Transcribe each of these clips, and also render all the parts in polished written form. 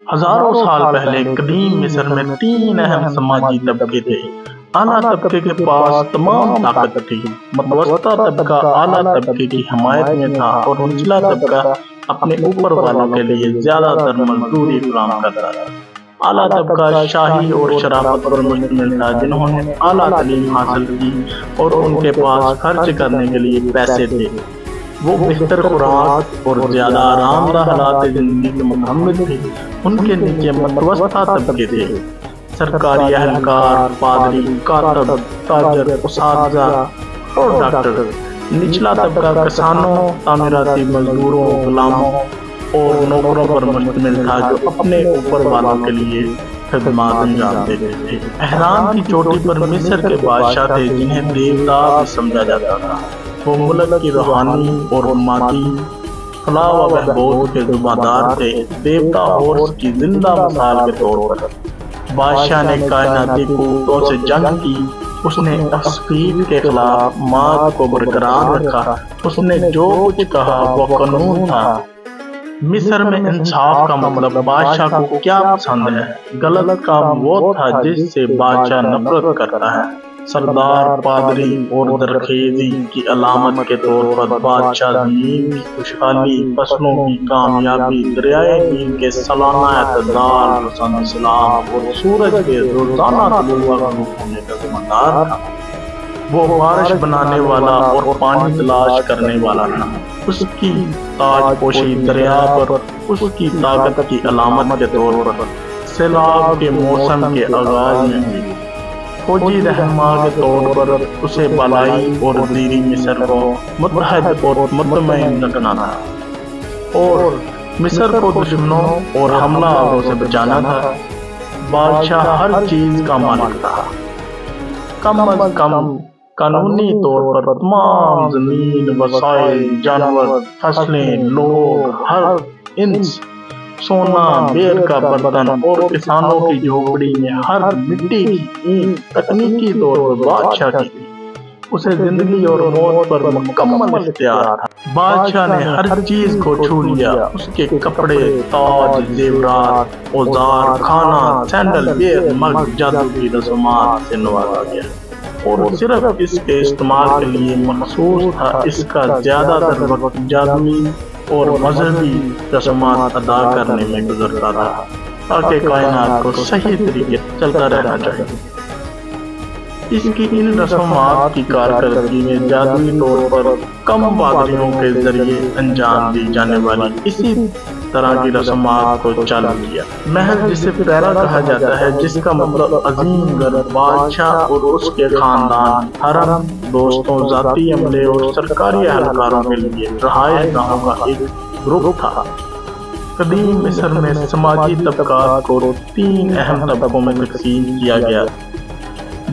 ہزاروں سال پہلے قدیم مصر میں تین اہم سماجی طبقے تھے۔ اعلیٰ طبقے کے پاس تمام طاقت تھی، متوسطہ طبقہ اعلیٰ طبقے کی حمایت میں تھا اور نچلا طبقہ اپنے اوپر والوں کے لیے زیادہ تر مزدوری فراہم کرتا تھا۔ اعلیٰ طبقہ شاہی اور شرافت پر مشتمل تھا، جنہوں نے اعلیٰ تعلیم حاصل کی اور ان کے پاس خرچ کرنے کے لیے پیسے تھے۔ وہ بہتر خوراک اور زیادہ آرام دہ حالات زندگی کے متحمل تھے۔ ان کے نیچے متوسطہ طبقے تھے، سرکاری اہلکار، پادری، کاتب، تاجر، اساتذہ اور ڈاکٹر۔ نچلا طبقہ کسانوں، تعمیراتی مزدوروں، غلاموں اور نوکروں پر مشتمل تھا جو اپنے اوپر والوں کے لیے خدمات انجام دیتے تھے۔ اہرام کی چوٹی پر مصر کے بادشاہ تھے جنہیں دیوتا بھی سمجھا جاتا تھا۔ وہ ملک کی روحانی اور مادی فلاح و بہبود کے ذمہ دار تھے، دیوتا ہورس کی زندہ مثال کے طور پر۔ بادشاہ نے کائناتی قوتوں سے جنگ کی، اس نے اسفید کے خلاف ماد کو برقرار رکھا، اس نے جو کچھ کہا وہ قانون تھا۔ مصر میں انصاف کا مطلب بادشاہ کو کیا پسند ہے، غلط کام وہ تھا جس سے بادشاہ نفرت کرتا ہے۔ سردار، پادری اور درخیزی کی علامت کے طور پر بادشاہ زمین کی خوشحالی، فصلوں کی کامیابی، دریائے نیل کے سالانہ اعتدال، رسن سلام اور سورج کے روزانہ طلوع غروب ہونے کا ذمہ دار تھا۔ وہ بارش بنانے والا اور پانی تلاش کرنے والا تھا۔ اس کی تاج پوشی دریا پر اس کی طاقت کی علامت کے طور پر سیلاب کے موسم کے آغاز میں ہوئی۔ فوجی رہنما کے طور پر اسے بالائی اور زیریں مصر کو متحد اور مطمئن رکھنا تھا اور مصر کو دشمنوں اور حملہ آوروں سے بچانا تھا۔ بادشاہ ہر چیز کا مالک تھا، کم از کم قانونی طور پر تمام زمین، وسائل، جانور، فصلیں، لوگ، ہر انس، سونا، بیر کا برتن اور کسانوں کی جھوپڑی میں ہر مٹی کی اینٹ تکنیکی طور پر بادشاہ کی تھی۔ اسے زندگی اور موت پر مکمل اختیار تھا۔ بادشاہ نے ہر چیز کو چھو لیا، اس کے کپڑے، تاج، زیورات، اوزار، کھانا، سینڈل، بیر، مگ جادو کی رسومات سے نوازا گیا اور صرف اس کے استعمال کے لیے مخصوص تھا۔ اس کا زیادہ تر وقت جادوئی اور مذہبی رسومات ادا کرنے میں گزرتا تھا تاکہ کائنات کو صحیح طریقے سے چلتا رہنا چاہیے۔ اس کی ان رسومات کی کارکردگی میں جادوئی طور پر کم پادریوں کے ذریعے انجام دی جانے والی اسی طرح کی رسومات کو چالو کیا۔ محل جسے پیرا کہا جاتا ہے، جس کا مطلب عظیم گھر، بادشاہ اور اس کے خاندان، حرم، دوستوں، ذاتی عملے اور سرکاری اہلکاروں کے لیے رہائش گاہوں کا ایک گروپ تھا۔ قدیم مصر میں سماجی طبقات کو تین اہم طبقوں میں تقسیم کیا گیا: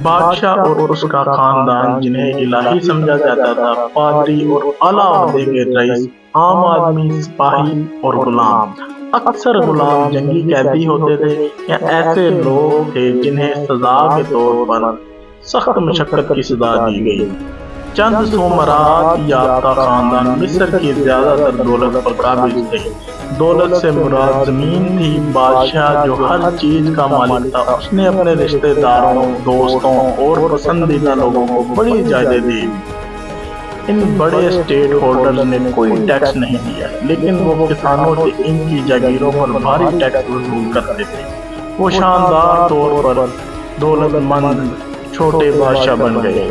بادشاہ اور اس کا خاندان جنہیں الہی سمجھا جاتا تھا، پادری اور اعلیٰ عہدے کے رئیس، عام آدمی، سپاہی اور غلام۔ اکثر غلام جنگی قیدی ہوتے تھے یا ایسے لوگ تھے جنہیں سزا کے طور پر سخت مشقت کی سزا دی گئی۔ چند سومرات یافتہ خاندان مصر کی زیادہ تر دولت پر قابض تھے۔ دولت سے مراد زمین تھی۔ بادشاہ جو ہر چیز کا مالک تھا، اس نے اپنے رشتہ داروں، دوستوں اور پسندیدہ لوگوں کو بڑی جائیدادیں دی۔ ان بڑے اسٹیٹ ہولڈرز نے کوئی ٹیکس نہیں دیا، لیکن وہ کسانوں سے ان کی جاگیروں پر بھاری ٹیکس وصول کرتے تھے۔ وہ شاندار طور پر دولت مند چھوٹے بادشاہ بن گئے۔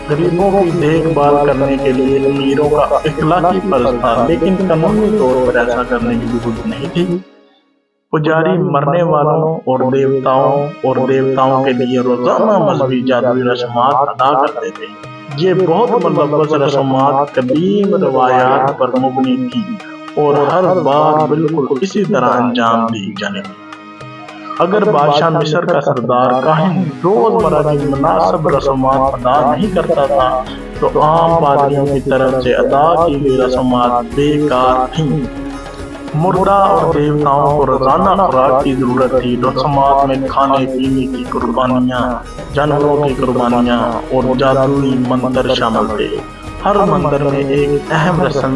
غریبوں کی دیکھ بھال کرنے کے لیے امیروں کا اخلاقی فرض تھا، لیکن قانونی طور پر ایسا کرنے کی ضرورت نہیں تھی۔ پجاری مرنے والوں اور دیوتاؤں کے لیے روزانہ مذہبی جادوئی رسومات ادا کرتے تھے۔ یہ بہت ملوث رسومات قدیم روایات پر مبنی تھی اور ہر بار بالکل اسی طرح انجام دی جانے لگی۔ اگر بادشاہ مصر کا سردار کاہن روزمرہ کی مناسب رسومات ادا نہیں کرتا تھا تو عام پادریوں کی طرف سے ادا کی گئی رسومات بیکار تھیں۔ مردہ اور دیوتاؤں کو روزانہ خوراک کی ضرورت تھی۔ رسومات میں کھانے پینے کی قربانیاں، جانوروں کی قربانیاں اور جادوئی منتر شامل تھے۔ ہر منتر میں ایک اہم رسم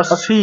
80